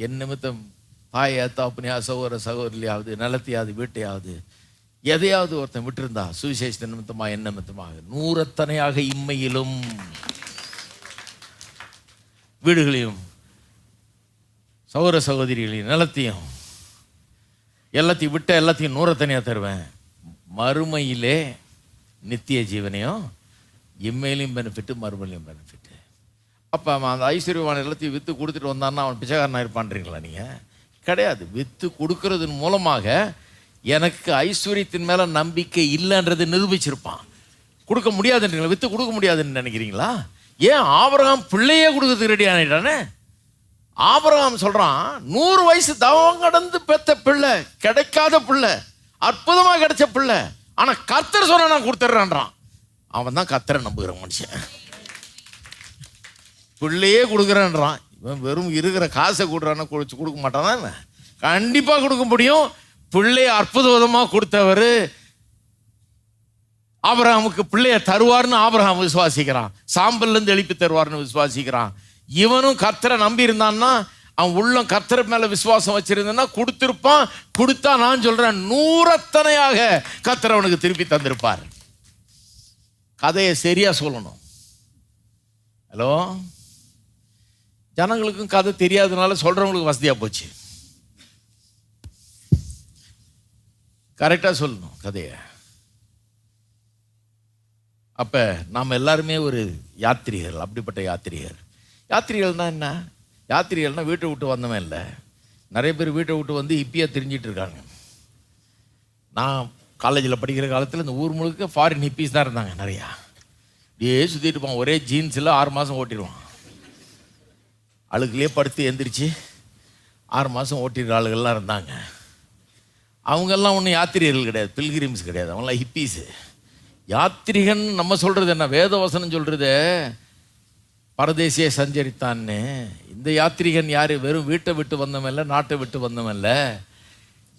என் நிமித்தம் தாயை தாப்பனையா சகோதர சகோதரியாவது நிலத்தையாவது வீட்டையாவது எதையாவது ஒருத்தன் விட்டிருந்தா சுவிசேஷ நிமித்தமாக என் நிமித்தமாக 100 இம்மையிலும் வீடுகளையும் சகோதர சகோதரிகளையும் நிலத்தையும் எல்லாத்தையும் விட்ட எல்லாத்தையும் 100 தருவேன். மறுமையிலே நித்திய ஜீவனையும் இம்மையிலையும் பெனிஃபிட்டு மறுமையிலையும் பெனிஃபிட்டு. அப்போ அவன் அந்த ஐஸ்வர்யவான எல்லாத்தையும் விற்று கொடுத்துட்டு வந்தான்னா அவன் பிச்சைக்காரனாக இருப்பான்றீங்களா? நீங்கள் கிடையாது. விற்று கொடுக்கறதன் மூலமாக எனக்கு ஐஸ்வர்யத்தின் மேலே நம்பிக்கை இல்லைன்றது நிரூபிச்சிருப்பான். கொடுக்க முடியாதுன்றீங்களா? விற்று கொடுக்க முடியாதுன்னு நினைக்கிறீங்களா? ஏன் ஆபிரகாம் பிள்ளையே கொடுக்கறதுக்கு ரெடி ஆகிட்டானே. ஆபிரகாம் சொல்கிறான் 100 வயசு தவம் கடந்து பெத்த பிள்ளை, கிடைக்காத பிள்ளை, அற்புதமாக கிடைச்ச பிள்ளை, ஆனால் கர்த்தர் சொன்ன நான் கொடுத்துட்றான்றான். அவன் தான் கர்த்தரை நம்புகிற மனுஷன். பிள்ளையே கொடுக்குறேன்றான். இவன் வெறும் இருக்கிற காசை கொடுறான்னா கொடுக்க மாட்டானா? என்ன கண்டிப்பாக கொடுக்க முடியும். பிள்ளையை அற்புதமாக கொடுத்தவர் ஆபிரகாமுக்கு பிள்ளைய தருவார்னு ஆபிரகாம் விசுவாசிக்கிறான். சாம்பல்லேருந்து எழுப்பி தருவார்னு விசுவாசிக்கிறான். இவனும் கர்த்தரை நம்பி இருந்தான்னா, அவன் உள்ளம் கர்த்தரை மேலே விசுவாசம் வச்சிருந்தான்னா கொடுத்துருப்பான். கொடுத்தா நான் சொல்கிறேன் 100 கர்த்தர் அவனுக்கு திருப்பி தந்திருப்பார். கதையை சரியா சொல்லணும். ஹலோ, ஜனங்களுக்கும் கதை தெரியாதனால சொல்றவங்களுக்கு வசதியாக போச்சு. கரெக்டாக சொல்லணும் கதையை. அப்போ நாம் எல்லாருமே ஒரு யாத்திரிகர்கள். அப்படிப்பட்ட யாத்திரிகள்னா என்ன? யாத்திரிகள்னா வீட்டை விட்டு வந்தவன் இல்லை. நிறைய பேர் வீட்டை விட்டு வந்து இப்பயே தெரிஞ்சிட்டு இருக்காங்க. நான் காலேஜில் படிக்கிற காலத்தில் இந்த ஊர் முழுக்க ஃபாரின் ஹிப்பீஸ் தான் இருந்தாங்க. நிறையா அப்படியே சுற்றிட்டு இருப்பான். ஒரே ஜீன்ஸில் 6 மாதம் ஓட்டிடுவான். அழுக்குலேயே படுத்து எந்திரிச்சு 6 மாதம் ஓட்டிடுற ஆளுகள்லாம் இருந்தாங்க. அவங்கெல்லாம் ஒன்றும் யாத்திரிகர்கள் கிடையாது, பில்கிரிம்ஸ் கிடையாது, அவங்களாம் ஹிப்பீஸு. யாத்திரிகன் நம்ம சொல்கிறது என்ன? வேதவசனம் சொல்கிறது பரதேசியை சஞ்சரித்தான்னு. இந்த யாத்திரிகன் யார்? வெறும் வீட்டை விட்டு வந்தவன் இல்லை, நாட்டை விட்டு வந்தவன் இல்லை.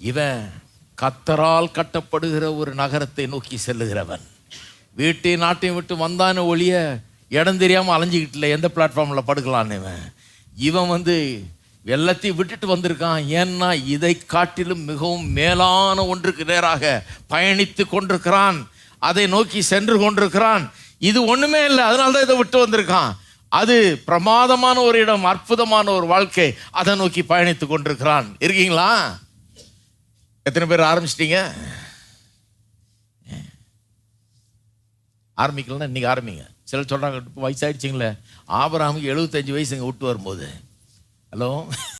இவன் கர்த்தரால் கட்டப்படுகிற ஒரு நகரத்தை நோக்கி செல்லுகிறவன். வீட்டையும் நாட்டையும் விட்டு வந்தான ஒழிய இடம் தெரியாமல் அலைஞ்சிக்கிட்டு இல்லை எந்த பிளாட்ஃபார்மில் படுக்கலான்னு. இவன் வந்து எல்லாத்தையும் விட்டுட்டு வந்திருக்கான். ஏன்னா இதை காட்டிலும் மிகவும் மேலான ஒன்றுக்கு நேராக பயணித்து கொண்டிருக்கிறான். அதை நோக்கி சென்று கொண்டிருக்கிறான். இது ஒன்றுமே இல்லை, அதனால தான் இதை விட்டு வந்திருக்கான். அது பிரமாதமான ஒரு இடம், அற்புதமான ஒரு வாழ்க்கை, அதை நோக்கி பயணித்து கொண்டிருக்கிறான். இருக்கீங்களா? எத்தனை பேர் ஆரம்பிச்சிட்டீங்க? ஆரம்பிக்கலாம். இன்னைக்கு ஆரம்பிங்க. சிலர் சொல்கிறாங்க வயசாயிடுச்சிங்களே. ஆபிரகாமுக்கு 75 வயசுங்க விட்டு வரும்போது. ஹலோ